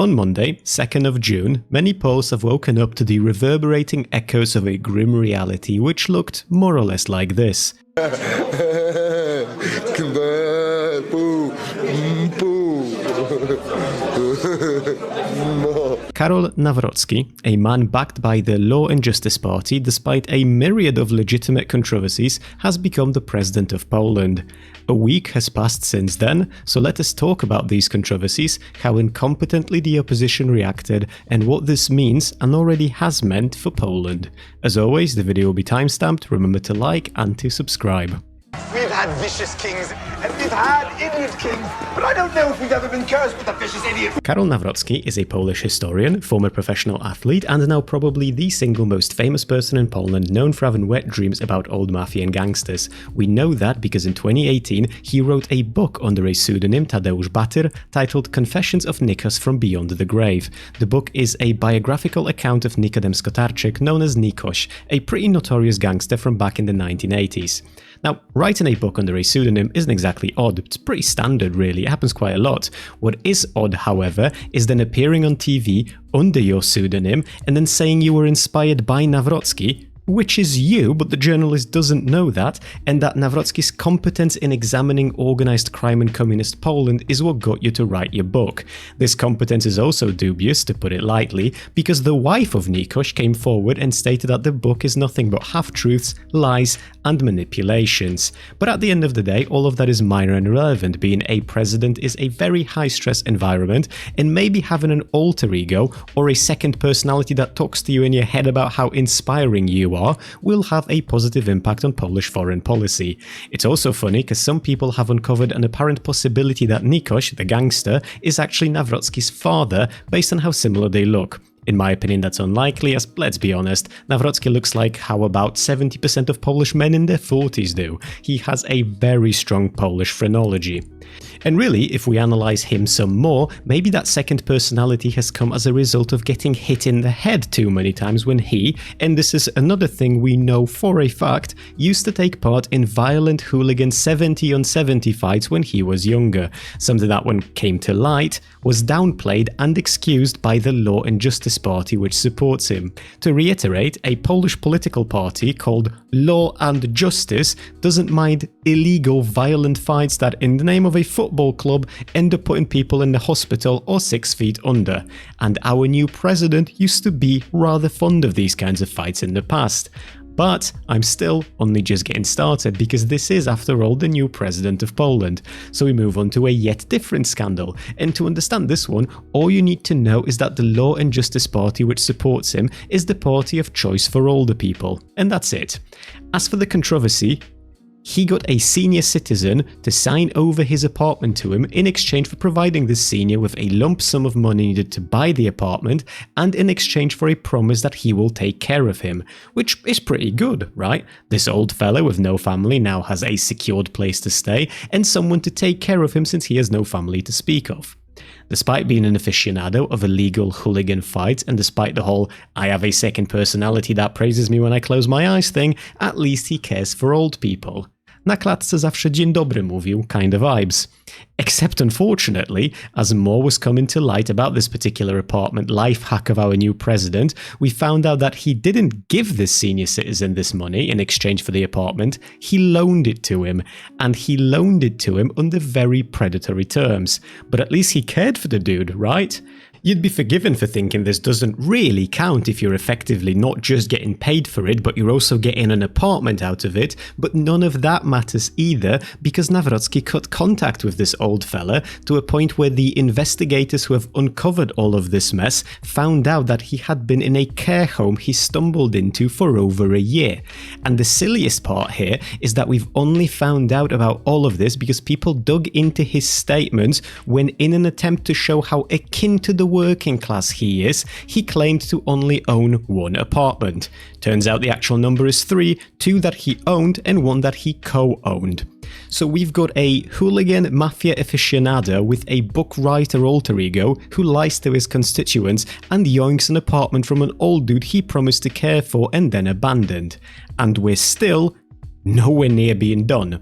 On Monday, 2nd of June, many Poles have woken up to the reverberating echoes of a grim reality which looked more or less like this. Karol Nawrocki, a man backed by the Law and Justice Party despite a myriad of legitimate controversies, has become the president of Poland. A week has passed since then, so let us talk about these controversies, how incompetently the opposition reacted, and what this means and already has meant for Poland. As always, the video will be timestamped, remember to like and to subscribe. We've had vicious kings, and we've had idiot kings, but I don't know if we've ever been cursed with a vicious idiot. Karol Nawrocki is a Polish historian, former professional athlete, and now probably the single most famous person in Poland known for having wet dreams about old mafia and gangsters. We know that because in 2018 he wrote a book under a pseudonym Tadeusz Batyr titled Confessions of Nikos from Beyond the Grave. The book is a biographical account of Nikodem Skotarczyk, known as Nikos, a pretty notorious gangster from back in the 1980s. Now, writing a book under a pseudonym isn't exactly odd, it's pretty standard really, it happens quite a lot. What is odd, however, is then appearing on TV under your pseudonym and then saying you were inspired by Nawrocki, which is you, but the journalist doesn't know that, and that Nawrocki's competence in examining organised crime in communist Poland is what got you to write your book. This competence is also dubious, to put it lightly, because the wife of Nikos came forward and stated that the book is nothing but half-truths, lies, and manipulations. But at the end of the day, all of that is minor and irrelevant. Being a president is a very high-stress environment, and maybe having an alter ego or a second personality that talks to you in your head about how inspiring you are will have a positive impact on Polish foreign policy. It's also funny because some people have uncovered an apparent possibility that Nikos, the gangster, is actually Nawrocki's father based on how similar they look. In my opinion, that's unlikely, as let's be honest, Nawrocki looks like how about 70% of Polish men in their 40s do. He has a very strong Polish phrenology. And really, if we analyse him some more, maybe that second personality has come as a result of getting hit in the head too many times when he, and this is another thing we know for a fact, used to take part in violent hooligan 70-on-70 fights when he was younger. Something that, when came to light, was downplayed and excused by the Law and Justice Party which supports him. To reiterate, a Polish political party called Law and Justice doesn't mind illegal violent fights that, in the name of a football club, end up putting people in the hospital or 6 feet under. And our new president used to be rather fond of these kinds of fights in the past. But I'm still only just getting started because this is, after all, the new president of Poland. So we move on to a yet different scandal. And to understand this one, all you need to know is that the Law and Justice Party which supports him is the party of choice for older people. And that's it. As for the controversy, he got a senior citizen to sign over his apartment to him in exchange for providing this senior with a lump sum of money needed to buy the apartment, and in exchange for a promise that he will take care of him, which is pretty good, right? This old fella with no family now has a secured place to stay and someone to take care of him since he has no family to speak of. Despite being an aficionado of illegal hooligan fights, and despite the whole "I have a second personality that praises me when I close my eyes" thing, at least he cares for old people. Na klatce zawsze dzień dobry mówił kind of vibes. Except unfortunately, as more was coming to light about this particular apartment life hack of our new president, we found out that he didn't give this senior citizen this money in exchange for the apartment, he loaned it to him, and he loaned it to him under very predatory terms. But at least he cared for the dude, right? You'd be forgiven for thinking this doesn't really count if you're effectively not just getting paid for it, but you're also getting an apartment out of it, but none of that matters either because Nawrocki cut contact with this old fella to a point where the investigators who have uncovered all of this mess found out that he had been in a care home he stumbled into for over a year. And the silliest part here is that we've only found out about all of this because people dug into his statements when, in an attempt to show how akin to the working class he is, he claimed to only own one apartment. Turns out the actual number is 3, 2 that he owned and 1 that he co-owned. So we've got a hooligan mafia aficionado with a book writer alter ego who lies to his constituents and yoinks an apartment from an old dude he promised to care for and then abandoned. And we're still nowhere near being done.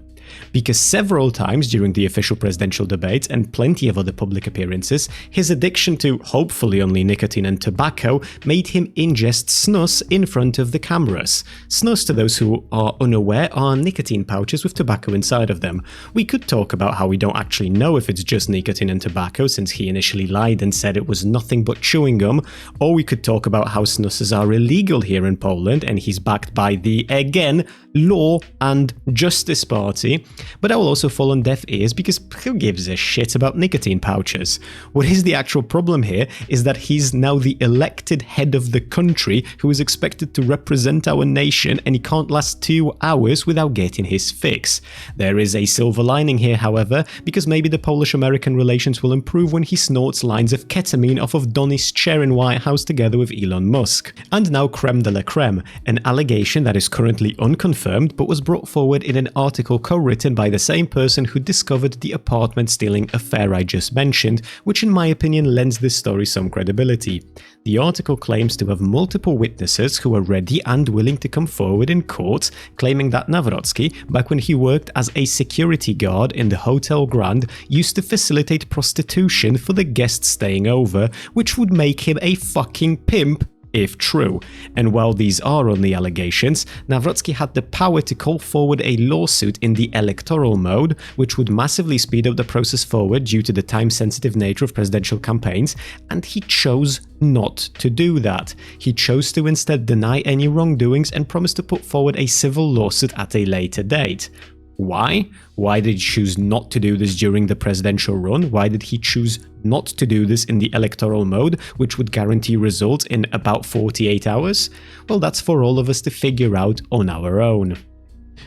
Because several times during the official presidential debates and plenty of other public appearances, his addiction to hopefully only nicotine and tobacco made him ingest snus in front of the cameras. Snus, to those who are unaware, are nicotine pouches with tobacco inside of them. We could talk about how we don't actually know if it's just nicotine and tobacco, since he initially lied and said it was nothing but chewing gum, or we could talk about how snuses are illegal here in Poland and he's backed by the, again, Law and Justice Party, but that will also fall on deaf ears because who gives a shit about nicotine pouches? What is the actual problem here is that he's now the elected head of the country who is expected to represent our nation, and he can't last 2 hours without getting his fix. There is a silver lining here, however, because maybe the Polish-American relations will improve when he snorts lines of ketamine off of Donny's chair in White House together with Elon Musk. And now creme de la creme, an allegation that is currently unconfirmed but was brought forward in an article co-written by the same person who discovered the apartment stealing affair I just mentioned, which in my opinion lends this story some credibility. The article claims to have multiple witnesses who are ready and willing to come forward in court, claiming that Nawrocki, back when he worked as a security guard in the Hotel Grand, used to facilitate prostitution for the guests staying over, which would make him a fucking pimp if true. And while these are only allegations, Nawrocki had the power to call forward a lawsuit in the electoral mode, which would massively speed up the process forward due to the time-sensitive nature of presidential campaigns, and he chose not to do that. He chose to instead deny any wrongdoings and promised to put forward a civil lawsuit at a later date. Why? Why did he choose not to do this during the presidential run? Why did he choose not to do this in the electoral mode, which would guarantee results in about 48 hours? Well, that's for all of us to figure out on our own.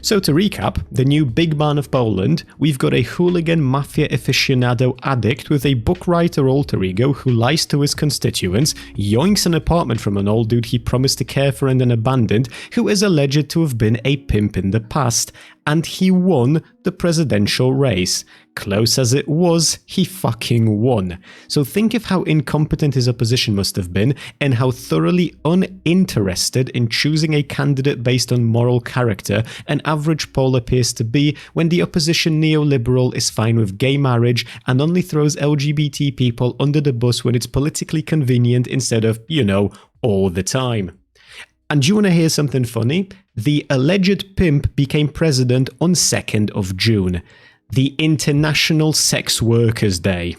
So to recap, the new big man of Poland, we've got a hooligan mafia aficionado addict with a book writer alter ego who lies to his constituents, yoinks an apartment from an old dude he promised to care for and then abandoned, who is alleged to have been a pimp in the past, and he won the presidential race. Close as it was, he fucking won. So think of how incompetent his opposition must have been, and how thoroughly uninterested in choosing a candidate based on moral character an average Pole appears to be when the opposition neoliberal is fine with gay marriage and only throws LGBT people under the bus when it's politically convenient instead of, you know, all the time. And do you want to hear something funny? The alleged pimp became president on 2nd of June, the International Sex Workers' Day.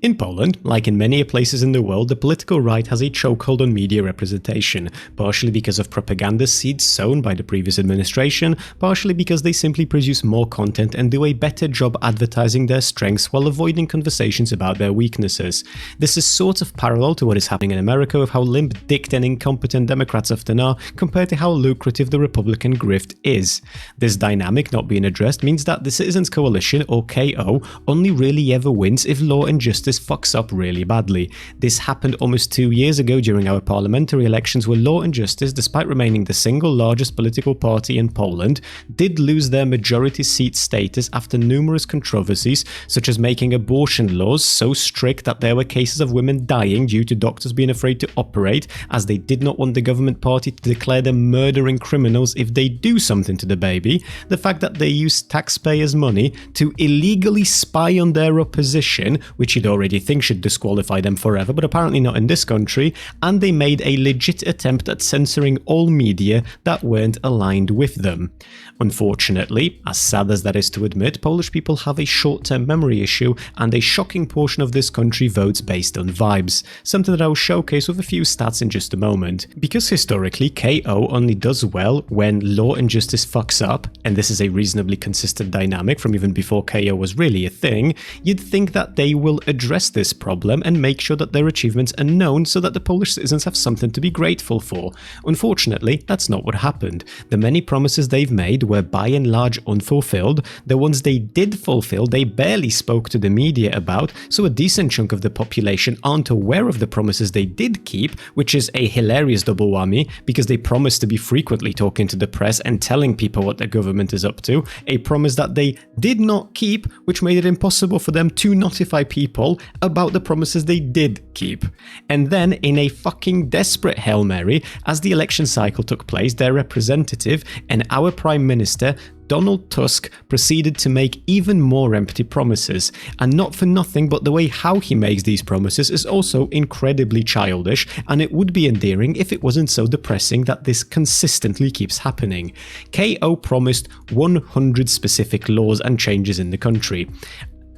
In Poland, like in many places in the world, the political right has a chokehold on media representation, partially because of propaganda seeds sown by the previous administration, partially because they simply produce more content and do a better job advertising their strengths while avoiding conversations about their weaknesses. This is sort of parallel to what is happening in America with how limp-dicked and incompetent Democrats often are compared to how lucrative the Republican grift is. This dynamic not being addressed means that the Citizens Coalition, or KO, only really ever wins if law and justice fucks up really badly. This happened almost 2 years ago during our parliamentary elections, where Law and Justice, despite remaining the single largest political party in Poland, did lose their majority seat status after numerous controversies, such as making abortion laws so strict that there were cases of women dying due to doctors being afraid to operate, as they did not want the government party to declare them murdering criminals if they do something to the baby, the fact that they use taxpayers' money to illegally spy on their opposition, which you'd already think should disqualify them forever, but apparently not in this country, and they made a legit attempt at censoring all media that weren't aligned with them. Unfortunately, as sad as that is to admit, Polish people have a short-term memory issue, and a shocking portion of this country votes based on vibes, something that I will showcase with a few stats in just a moment. Because historically, KO only does well when Law and Justice fucks up, and this is a reasonably consistent dynamic from even before KO was really a thing, you'd think that they will address this problem and make sure that their achievements are known so that the Polish citizens have something to be grateful for. Unfortunately, that's not what happened. The many promises they've made were by and large unfulfilled. The ones they did fulfill, they barely spoke to the media about, so a decent chunk of the population aren't aware of the promises they did keep, which is a hilarious double whammy because they promised to be frequently talking to the press and telling people what their government is up to, a promise that they did not keep, which made it impossible for them to notify people all about the promises they did keep. And then, in a fucking desperate Hail Mary, as the election cycle took place, their representative and our Prime Minister Donald Tusk proceeded to make even more empty promises, and not for nothing, but the way how he makes these promises is also incredibly childish, and it would be endearing if it wasn't so depressing that this consistently keeps happening. KO promised 100 specific laws and changes in the country.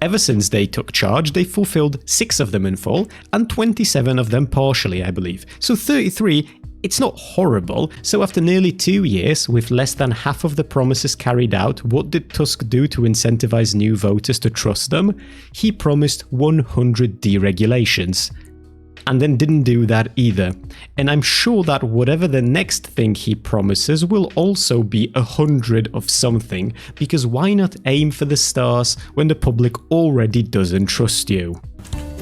Ever since they took charge, they fulfilled 6 of them in full, and 27 of them partially, I believe. So 33, it's not horrible. So after nearly 2 years, with less than half of the promises carried out, what did Tusk do to incentivize new voters to trust them? He promised 100 deregulations. And then didn't do that either. And I'm sure that whatever the next thing he promises will also be 100 of something, because why not aim for the stars when the public already doesn't trust you?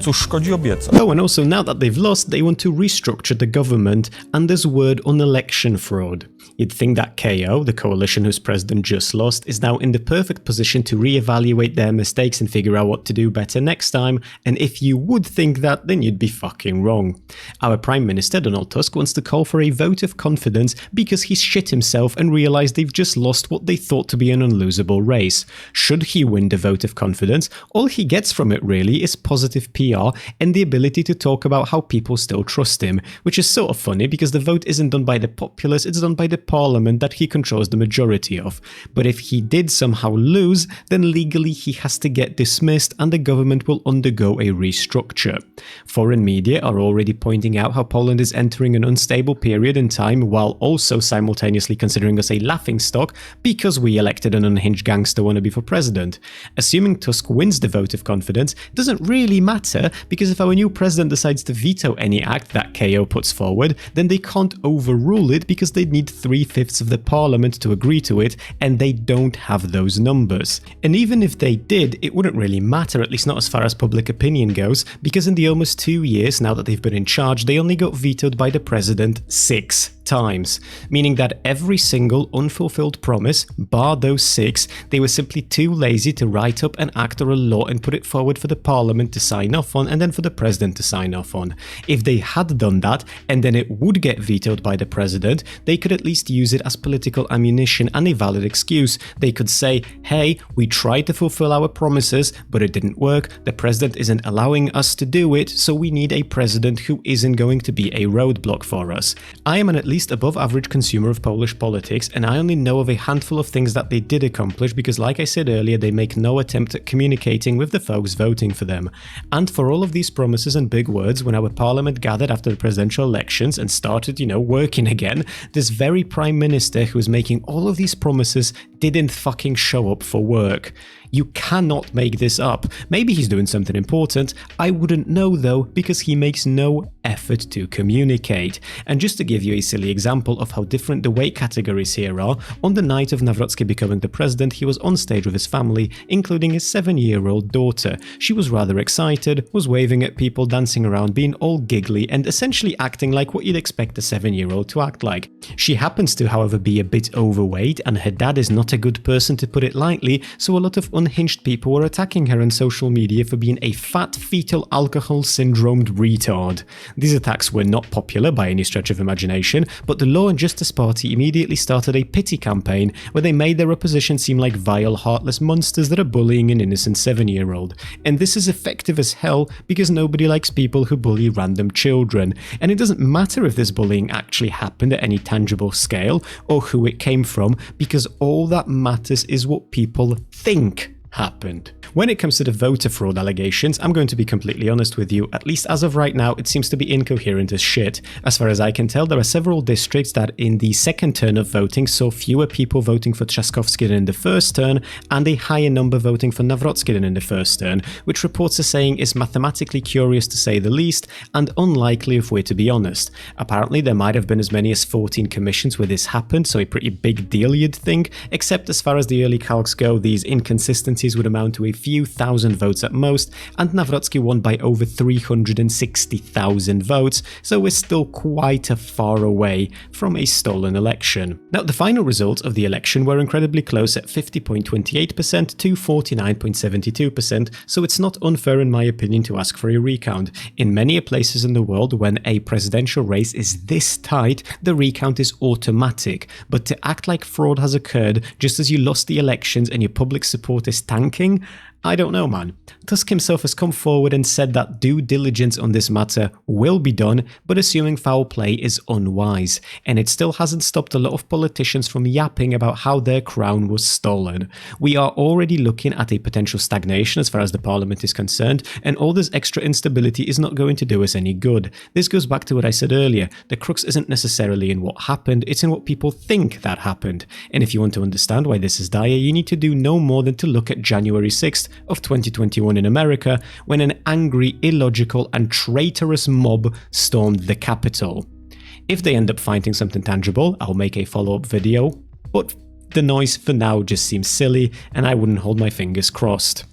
Cóż szkodzi obiecać? Oh, and also now that they've lost, they want to restructure the government, and there's word on election fraud. You'd think that KO, the coalition whose president just lost, is now in the perfect position to reevaluate their mistakes and figure out what to do better next time, and if you would think that, then you'd be fucking wrong. Our Prime Minister Donald Tusk wants to call for a vote of confidence because he's shit himself and realised they've just lost what they thought to be an unlosable race. Should he win the vote of confidence, all he gets from it really is positive PR and the ability to talk about how people still trust him, which is sort of funny because the vote isn't done by the populace, it's done by the parliament that he controls the majority of. But if he did somehow lose, then legally he has to get dismissed and the government will undergo a restructure. Foreign media are already pointing out how Poland is entering an unstable period in time while also simultaneously considering us a laughingstock because we elected an unhinged gangster wannabe for president. Assuming Tusk wins the vote of confidence doesn't really matter, because if our new president decides to veto any act that KO puts forward, then they can't overrule it because they'd need 3/5 of the parliament to agree to it, and they don't have those numbers. And even if they did, it wouldn't really matter, at least not as far as public opinion goes, because in the almost 2 years now that they've been in charge, they only got vetoed by the president 6 times, meaning that every single unfulfilled promise, bar those 6, they were simply too lazy to write up an act or a law and put it forward for the parliament to sign off on and then for the president to sign off on. If they had done that and then it would get vetoed by the president, they could at least use it as political ammunition and a valid excuse. They could say, hey, we tried to fulfill our promises, but it didn't work, the president isn't allowing us to do it, so we need a president who isn't going to be a roadblock for us. I am an at least above average consumer of Polish politics, and I only know of a handful of things that they did accomplish because, like I said earlier, they make no attempt at communicating with the folks voting for them. And for all of these promises and big words, when our parliament gathered after the presidential elections and started, working again, this very prime minister who was making all of these promises didn't fucking show up for work. You cannot make this up. Maybe he's doing something important. I wouldn't know though, because he makes no effort to communicate. And just to give you a silly example of how different the weight categories here are, on the night of Nawrocki becoming the president, he was on stage with his family, including his 7-year-old daughter. She was rather excited, was waving at people, dancing around, being all giggly, and essentially acting like what you'd expect a 7-year-old to act like. She happens to, however, be a bit overweight, and her dad is not a good person, to put it lightly, so a lot of unhinged people were attacking her on social media for being a fat fetal alcohol syndromed retard. These attacks were not popular by any stretch of imagination, but the Law and Justice Party immediately started a pity campaign where they made their opposition seem like vile, heartless monsters that are bullying an innocent 7-year-old. And this is effective as hell because nobody likes people who bully random children. And it doesn't matter if this bullying actually happened at any tangible scale or who it came from, because all that matters is what people think happened. When it comes to the voter fraud allegations, I'm going to be completely honest with you, at least as of right now, it seems to be incoherent as shit. As far as I can tell, there are several districts that in the second turn of voting saw fewer people voting for Trzaskowski than in the first turn, and a higher number voting for Nawrocki than in the first turn, which reports are saying is mathematically curious to say the least, and unlikely if we're to be honest. Apparently there might have been as many as 14 commissions where this happened, so a pretty big deal you'd think, except as far as the early calcs go, these inconsistencies minorities would amount to a few thousand votes at most, and Nawrocki won by over 360,000 votes, so we're still quite a far away from a stolen election. Now, the final results of the election were incredibly close at 50.28% to 49.72%, so it's not unfair in my opinion to ask for a recount. In many places in the world, when a presidential race is this tight, the recount is automatic, but to act like fraud has occurred just as you lost the elections and your public support is tanking, I don't know, man. Tusk himself has come forward and said that due diligence on this matter will be done, but assuming foul play is unwise, and it still hasn't stopped a lot of politicians from yapping about how their crown was stolen. We are already looking at a potential stagnation as far as the parliament is concerned, and all this extra instability is not going to do us any good. This goes back to what I said earlier. The crux isn't necessarily in what happened, it's in what people think that happened. And if you want to understand why this is dire, you need to do no more than to look at January 6th of 2021 in America, when an angry, illogical and traitorous mob stormed the Capitol. If they end up finding something tangible, I'll make a follow-up video, but the noise for now just seems silly and I wouldn't hold my fingers crossed.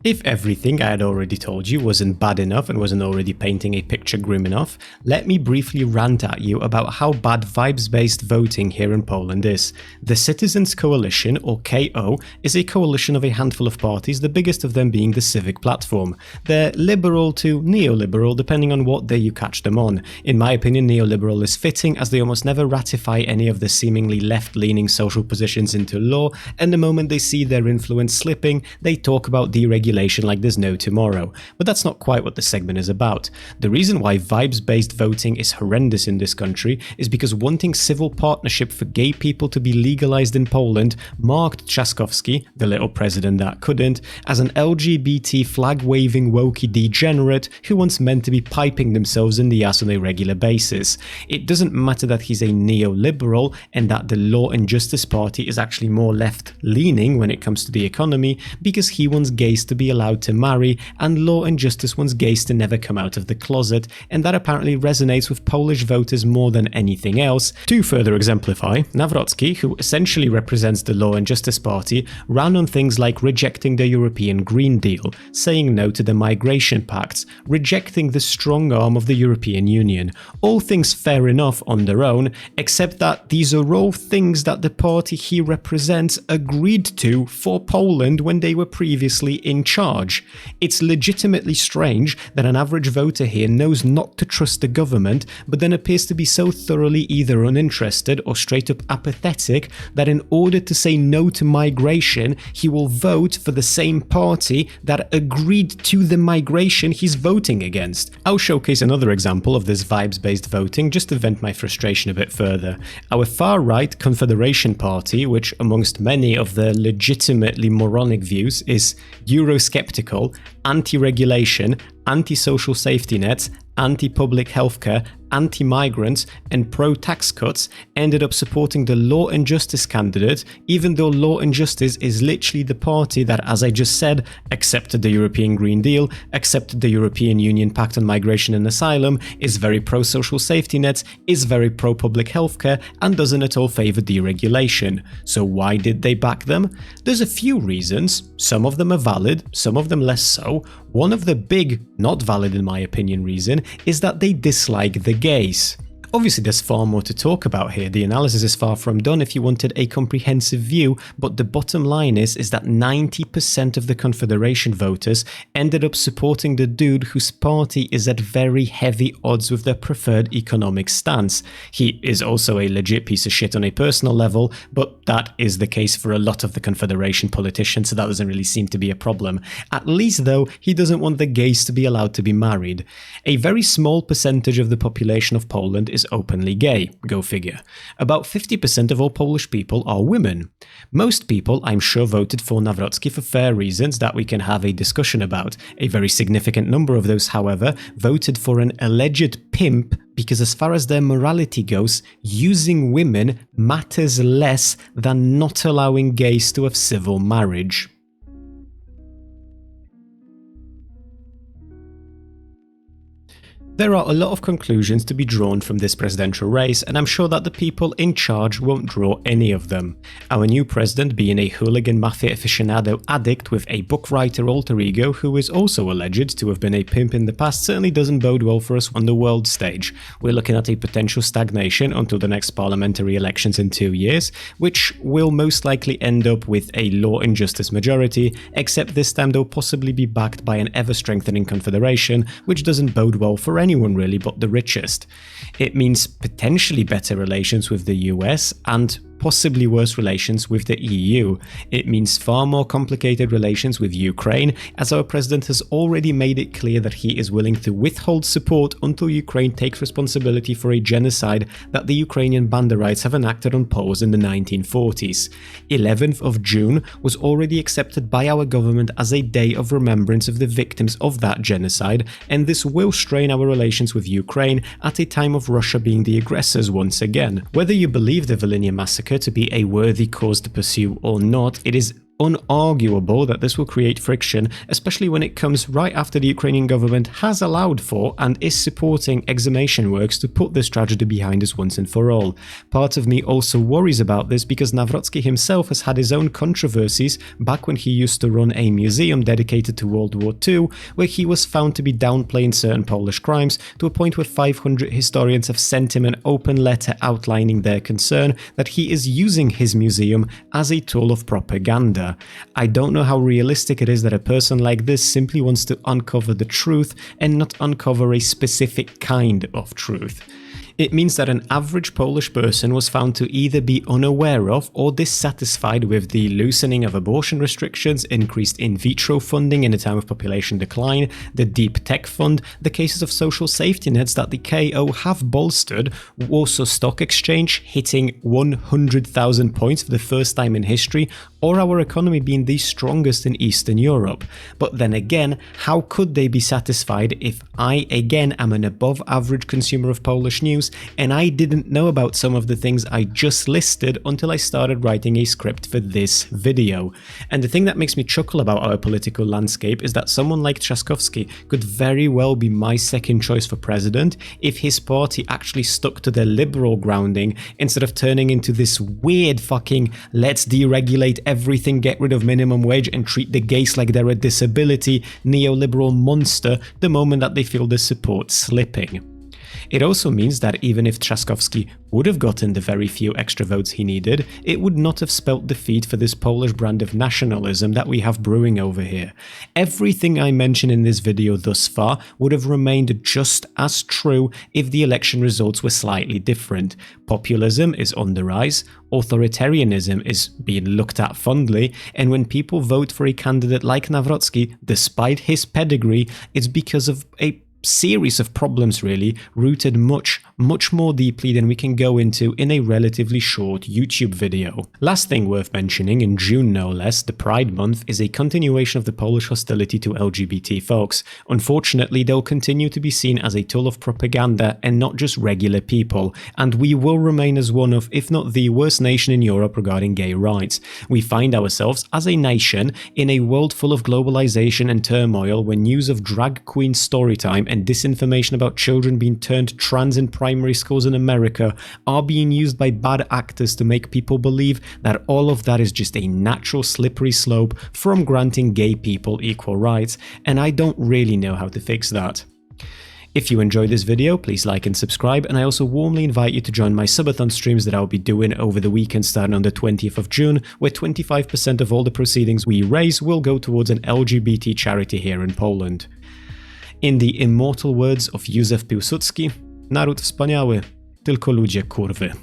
If everything I had already told you wasn't bad enough and wasn't already painting a picture grim enough, let me briefly rant at you about how bad vibes-based voting here in Poland is. The Citizens Coalition, or KO, is a coalition of a handful of parties, the biggest of them being the Civic Platform. They're liberal to neoliberal depending on what day you catch them on. In my opinion, neoliberal is fitting as they almost never ratify any of the seemingly left-leaning social positions into law, and the moment they see their influence slipping, they talk about deregulation like there's no tomorrow. But that's not quite what the segment is about. The reason why vibes-based voting is horrendous in this country is because wanting civil partnership for gay people to be legalized in Poland marked Trzaskowski, the little president that couldn't, as an LGBT flag-waving wokey degenerate who wants men to be piping themselves in the ass on a regular basis. It doesn't matter that he's a neoliberal and that the Law and Justice Party is actually more left-leaning when it comes to the economy, because he wants gays to be allowed to marry, and Law and Justice wants gays to never come out of the closet, and that apparently resonates with Polish voters more than anything else. To further exemplify, Nawrocki, who essentially represents the Law and Justice Party, ran on things like rejecting the European Green Deal, saying no to the migration pacts, rejecting the strong arm of the European Union. All things fair enough on their own, except that these are all things that the party he represents agreed to for Poland when they were previously in charge. It's legitimately strange that an average voter here knows not to trust the government, but then appears to be so thoroughly either uninterested or straight up apathetic that in order to say no to migration, he will vote for the same party that agreed to the migration he's voting against. I'll showcase another example of this vibes-based voting just to vent my frustration a bit further. Our far-right Confederation Party, which amongst many of their legitimately moronic views is Eurosceptical, anti-regulation, anti-social safety nets, anti-public healthcare, anti-migrants, and pro-tax cuts, ended up supporting the Law and Justice candidate, even though Law and Justice is literally the party that, as I just said, accepted the European Green Deal, accepted the European Union Pact on Migration and Asylum, is very pro-social safety nets, is very pro-public healthcare, and doesn't at all favour deregulation. So why did they back them? There's a few reasons. Some of them are valid, some of them less so. One of the big, not valid in my opinion, reason is that they dislike the gays. Obviously there's far more to talk about here, the analysis is far from done if you wanted a comprehensive view, but the bottom line is that 90% of the Confederation voters ended up supporting the dude whose party is at very heavy odds with their preferred economic stance. He is also a legit piece of shit on a personal level, but that is the case for a lot of the Confederation politicians, so that doesn't really seem to be a problem. At least though, he doesn't want the gays to be allowed to be married. A very small percentage of the population of Poland is openly gay, go figure. About 50% of all Polish people are women. Most people, I'm sure, voted for Nawrocki for fair reasons that we can have a discussion about. A very significant number of those, however, voted for an alleged pimp because as far as their morality goes, using women matters less than not allowing gays to have civil marriage. There are a lot of conclusions to be drawn from this presidential race, and I'm sure that the people in charge won't draw any of them. Our new president being a hooligan mafia aficionado addict with a book writer alter ego who is also alleged to have been a pimp in the past certainly doesn't bode well for us on the world stage. We're looking at a potential stagnation until the next parliamentary elections in 2 years, which will most likely end up with a law and justice majority, except this time they'll possibly be backed by an ever-strengthening confederation, which doesn't bode well for anyone really but the richest. It means potentially better relations with the US and possibly worse relations with the EU. It means far more complicated relations with Ukraine, as our president has already made it clear that he is willing to withhold support until Ukraine takes responsibility for a genocide that the Ukrainian Banderites have enacted on Poles in the 1940s. 11th of June was already accepted by our government as a day of remembrance of the victims of that genocide, and this will strain our relations with Ukraine at a time of Russia being the aggressors once again. Whether you believe the Volhynia massacre to be a worthy cause to pursue or not, it is unarguable that this will create friction, especially when it comes right after the Ukrainian government has allowed for and is supporting exhumation works to put this tragedy behind us once and for all. Part of me also worries about this because Nawrocki himself has had his own controversies back when he used to run a museum dedicated to World War II, where he was found to be downplaying certain Polish crimes to a point where 500 historians have sent him an open letter outlining their concern that he is using his museum as a tool of propaganda. I don't know how realistic it is that a person like this simply wants to uncover the truth and not uncover a specific kind of truth. It means that an average Polish person was found to either be unaware of or dissatisfied with the loosening of abortion restrictions, increased in vitro funding in a time of population decline, the deep tech fund, the cases of social safety nets that the KO have bolstered, Warsaw Stock Exchange hitting 100,000 points for the first time in history, or our economy being the strongest in Eastern Europe. But then again, how could they be satisfied if I again am an above average consumer of Polish news and I didn't know about some of the things I just listed until I started writing a script for this video? And the thing that makes me chuckle about our political landscape is that someone like Trzaskowski could very well be my second choice for president if his party actually stuck to their liberal grounding instead of turning into this weird fucking let's deregulate everything, get rid of minimum wage and treat the gays like they're a disability neoliberal monster the moment that they feel the support slipping. It also means that even if Trzaskowski would have gotten the very few extra votes he needed, it would not have spelt defeat for this Polish brand of nationalism that we have brewing over here. Everything I mention in this video thus far would have remained just as true if the election results were slightly different. Populism is on the rise, authoritarianism is being looked at fondly, and when people vote for a candidate like Nawrocki, despite his pedigree, it's because of a series of problems really, rooted much more deeply than we can go into in a relatively short YouTube video. Last thing worth mentioning, in June no less, the Pride Month is a continuation of the Polish hostility to LGBT folks. Unfortunately, they'll continue to be seen as a tool of propaganda and not just regular people, and we will remain as one of, if not the worst nation in Europe regarding gay rights. We find ourselves as a nation in a world full of globalization and turmoil when news of drag queen storytime and disinformation about children being turned trans in primary schools in America are being used by bad actors to make people believe that all of that is just a natural slippery slope from granting gay people equal rights, and I don't really know how to fix that. If you enjoyed this video, please like and subscribe, and I also warmly invite you to join my subathon streams that I'll be doing over the weekend starting on the 20th of June, where 25% of all the proceedings we raise will go towards an LGBT charity here in Poland. In the immortal words of Józef Piłsudzki, naród wspaniały, tylko ludzie kurwy.